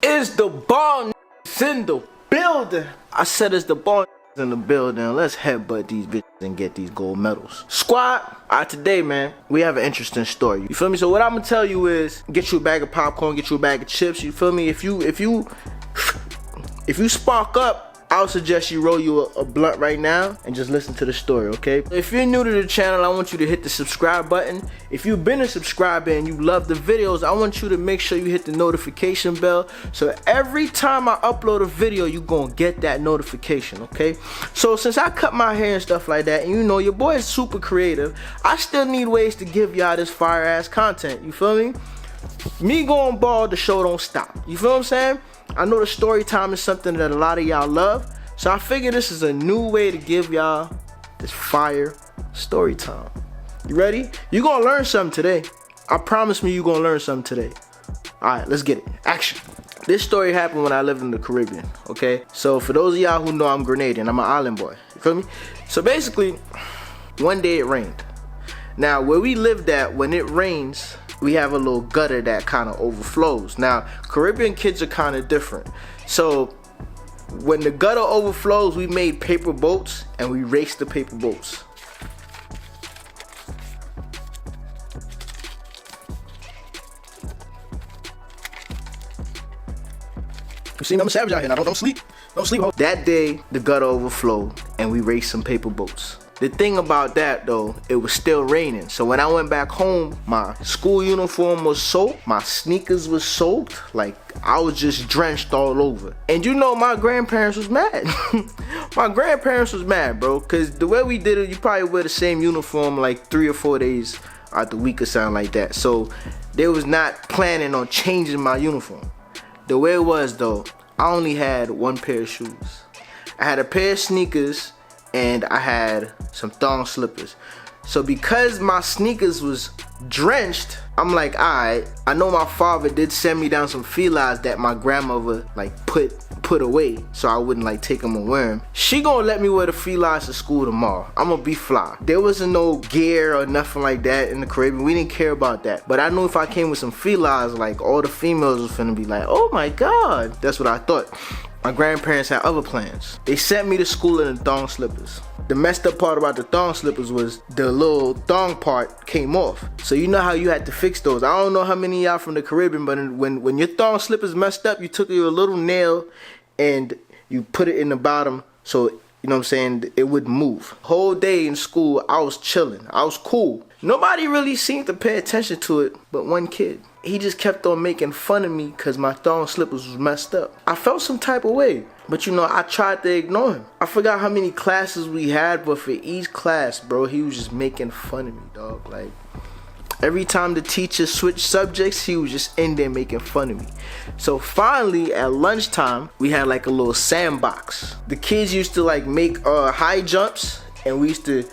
Is the ball in the building? I said it's the ball in the building. Let's headbutt these bitches and get these gold medals. Squad, today, man, we have an interesting story. You feel me? So what I'm gonna tell you is, get you a bag of popcorn, get you a bag of chips. You feel me? If you spark up, I would suggest you roll you a blunt right now and just listen to the story, okay? If you're new to the channel, I want you to hit the subscribe button. If you've been a subscriber and you love the videos, I want you to make sure you hit the notification bell, so every time I upload a video, you're gonna get that notification, okay? So since I cut my hair and stuff like that, and you know your boy is super creative, I still need ways to give y'all this fire ass content, you feel me? Me going bald, the show don't stop. You feel what I'm saying? I know the story time is something that a lot of y'all love, so I figure this is a new way to give y'all this fire story time. You ready? You gonna learn something today. I promise me you gonna learn something today. Alright, let's get it. Action. This story happened when I lived in the Caribbean, okay? So for those of y'all who know I'm Grenadian, I'm an island boy. You feel me? So basically, one day it rained. Now, where we lived at, when it rains, we have a little gutter that kind of overflows. Now, Caribbean kids are kind of different. So when the gutter overflows, we made paper boats and we raced the paper boats. You see, I'm a savage out here now. Don't sleep. Don't sleep. That day, the gutter overflowed and we raced some paper boats. The thing about that though, it was still raining. So when I went back home, my school uniform was soaked, my sneakers was soaked, like I was just drenched all over. And you know my grandparents was mad. My grandparents was mad, bro, cause the way we did it, you probably wear the same uniform like 3 or 4 days out the week or something like that. So they was not planning on changing my uniform. The way it was though, I only had one pair of shoes. I had a pair of sneakers and I had some thong slippers. So because my sneakers was drenched, I'm like, alright, I know my father did send me down some felines that my grandmother like put away so I wouldn't like take them and wear them. She gonna let me wear the felines to school tomorrow. I'm gonna be fly. There wasn't no gear or nothing like that in the Caribbean. We didn't care about that. But I knew if I came with some felines, like all the females was finna be like, oh my god. That's what I thought. My grandparents had other plans. They sent me to school in the thong slippers. The messed up part about the thong slippers was the little thong part came off. So you know how you had to fix those. I don't know how many of y'all from the Caribbean, but when your thong slippers messed up, you took your little nail and you put it in the bottom so, you know what I'm saying, it wouldn't move. Whole day in school, I was chilling. I was cool. Nobody really seemed to pay attention to it but one kid. He just kept on making fun of me because my thong slippers was messed up. I felt some type of way, but you know, I tried to ignore him. I forgot how many classes we had, but for each class, bro, he was just making fun of me, dog. Like, every time the teacher switched subjects, he was just in there making fun of me. So finally, at lunchtime, we had like a little sandbox. The kids used to like make high jumps, and we used to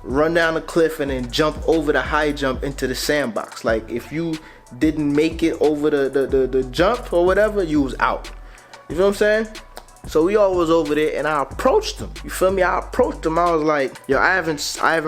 run down the cliff and then jump over the high jump into the sandbox. Like, if you didn't make it over the jump or whatever, you was out. You feel what I'm saying? So we all was over there and I approached him. You feel me? I approached him. I was like, yo, I haven't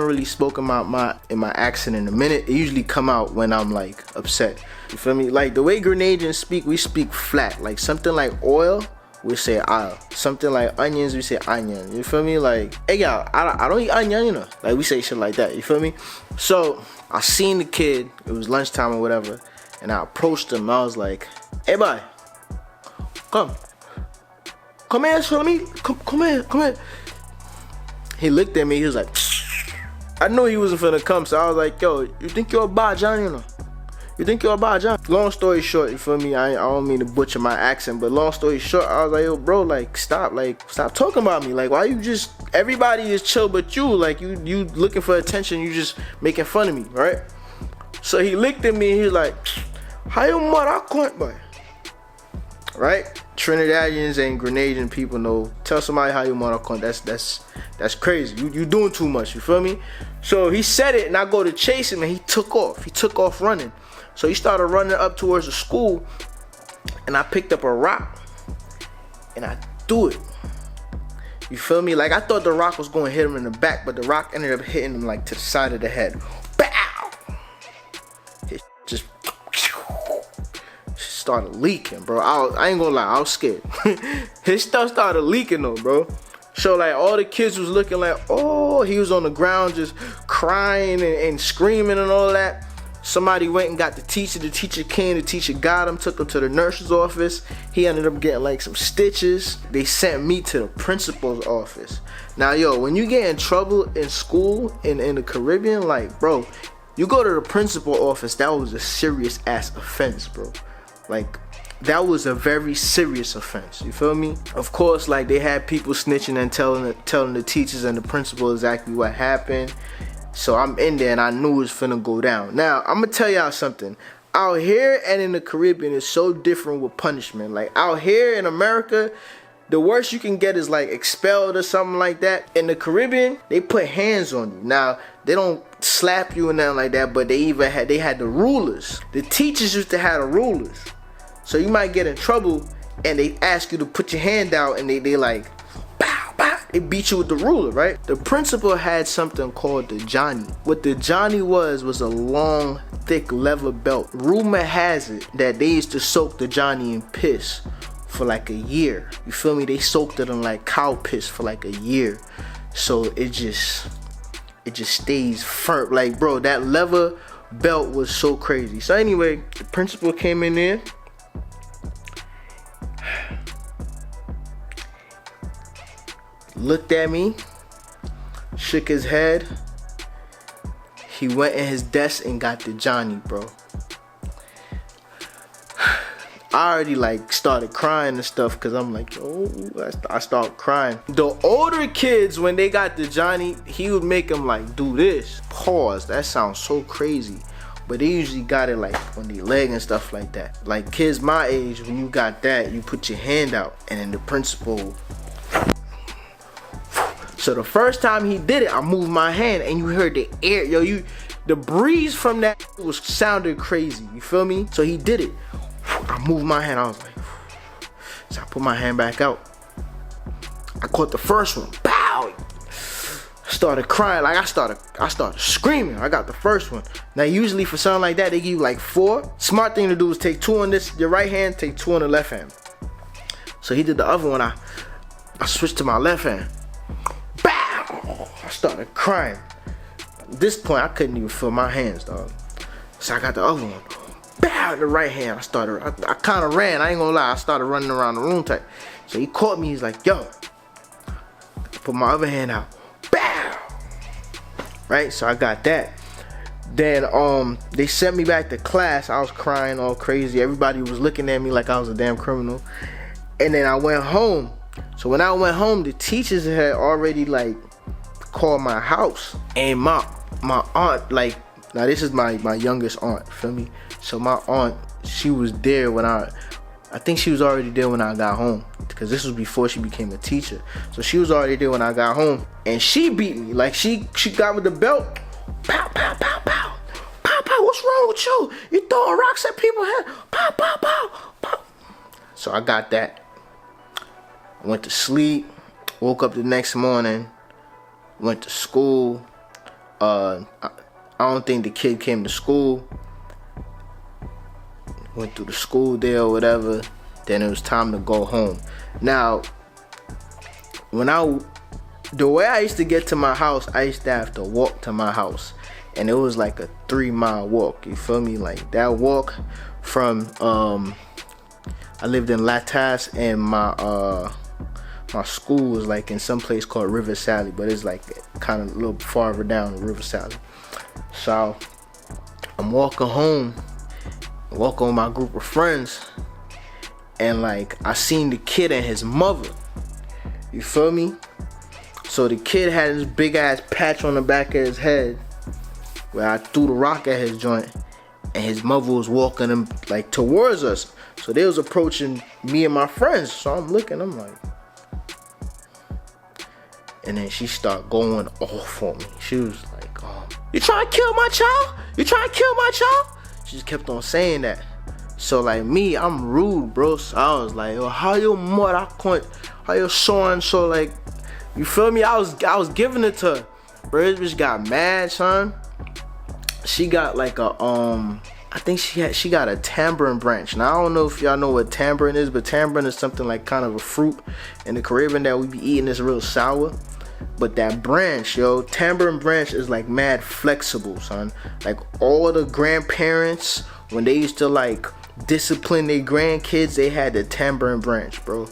really spoken my accent in a minute. It usually come out when I'm like upset. You feel me? Like the way Grenadians speak, we speak flat. Like something like oil, we say oil. Something like onions, we say onion. You feel me? Like, hey y'all, I don't eat onion, you know. Like we say shit like that. You feel me? So I seen the kid. It was lunchtime or whatever. And I approached him. I was like, hey boy, come here, so let me, come here. He looked at me, he was like, psh. I knew he wasn't finna come, so I was like, yo, you think you're a Bajan, you know? You think you're a Bajan? Long story short, you feel me? I don't mean to butcher my accent, but long story short, I was like, yo, bro, like, stop talking about me. Like, why you just, everybody is chill but you, like, you looking for attention, you just making fun of me, right? So he looked at me, he was like, how you mother cunt, boy? Right? Trinidadians and Grenadian people know. Tell somebody how you mother cunt. That's crazy. You doing too much. You feel me? So he said it, and I go to chase him, and he took off. He took off running. So he started running up towards the school, and I picked up a rock, and I threw it. You feel me? Like I thought the rock was going to hit him in the back, but the rock ended up hitting him like to the side of the head. Bow! It just started leaking, bro. I ain't gonna lie, I was scared. His stuff started leaking though, bro. So like all the kids was looking like, oh, he was on the ground just crying and screaming and all that. Somebody went and got the teacher came, the teacher got him, took him to the nurse's office. He ended up getting like some stitches. They sent me to the principal's office. Now yo, when you get in trouble in school in the Caribbean, like bro, you go to the principal office, that was a serious ass offense, bro. Like that was a very serious offense, you feel me? Of course, like they had people snitching and telling the teachers and the principal exactly what happened. So I'm in there and I knew it was finna go down. Now, I'm gonna tell y'all something. Out here and in the Caribbean is so different with punishment. Like out here in America, the worst you can get is like expelled or something like that. In the Caribbean, they put hands on you. Now, they don't slap you and nothing like that, but they had the rulers. The teachers used to have the rulers. So you might get in trouble and they ask you to put your hand out and they like, pow, pow. They beat you with the ruler, right? The principal had something called the Johnny. What the Johnny was a long, thick leather belt. Rumor has it that they used to soak the Johnny in piss for like a year. You feel me? They soaked it in like cow piss for like a year. So it just stays firm. Like bro, that leather belt was so crazy. So anyway, the principal came in there. Looked at me, shook his head. He went in his desk and got the Johnny, bro. I already like started crying and stuff because I'm like, oh, I start crying. The older kids, when they got the Johnny, he would make them like do this. Pause. That sounds so crazy. But they usually got it like on their leg and stuff like that. Like kids my age, when you got that, you put your hand out and then the principal. So the first time he did it, I moved my hand and you heard the air, yo, the breeze from that was sounded crazy, you feel me? So he did it. I moved my hand, I was like, so I put my hand back out. I caught the first one, pow! Started crying, like I started screaming. I got the first one. Now usually for something like that, they give you like 4. Smart thing to do is take 2 on your right hand, take 2 on the left hand. So he did the other one, I switched to my left hand. I started crying. At this point, I couldn't even feel my hands, dog. So I got the other one. Bow, the right hand. I kind of ran. I ain't gonna lie. I started running around the room type. So he caught me. He's like, yo. I put my other hand out. Bow. Right? So I got that. Then they sent me back to class. I was crying all crazy. Everybody was looking at me like I was a damn criminal. And then I went home. So when I went home, the teachers had already like called my house, and my aunt, like, now this is my youngest aunt, feel me? So my aunt, she was there when I think she was already there when I got home, because this was before she became a teacher. So she was already there when I got home, and she beat me. Like she got with the belt, pow pow pow pow pow pow. What's wrong with you? You throwing rocks at people's head, pow pow pow pow. So I got that. I went to sleep, woke up the next morning, went to school. I don't think the kid came to school. Went through the school day or whatever. Then it was time to go home. Now, the way I used to get to my house, I used to have to walk to my house. And it was like a 3-mile walk, you feel me? Like that walk from, I lived in Latas, and my school was like in some place called River Sally, but it's like kind of a little farther down River Sally. So I'm walking home, walking with my group of friends, and like I seen the kid and his mother. You feel me? So the kid had this big ass patch on the back of his head where I threw the rock at his joint, and his mother was walking him like towards us. So they was approaching me and my friends. So I'm looking, I'm like, and then she started going off on me. She was like, you trying to kill my child? You trying to kill my child? She just kept on saying that. So like me, I'm rude, bro. So I was like, how your mother can't, how your son, so like, you feel me? I was giving it to her. Bro, this bitch got mad, son. She got like a I think she got a tamarind branch. Now I don't know if y'all know what tamarind is, but tamarind is something like kind of a fruit in the Caribbean that we be eating. Is real sour. But that branch, yo, tamarind branch is like mad flexible, son. Like all the grandparents, when they used to like discipline their grandkids, they had the tamarind branch, bro.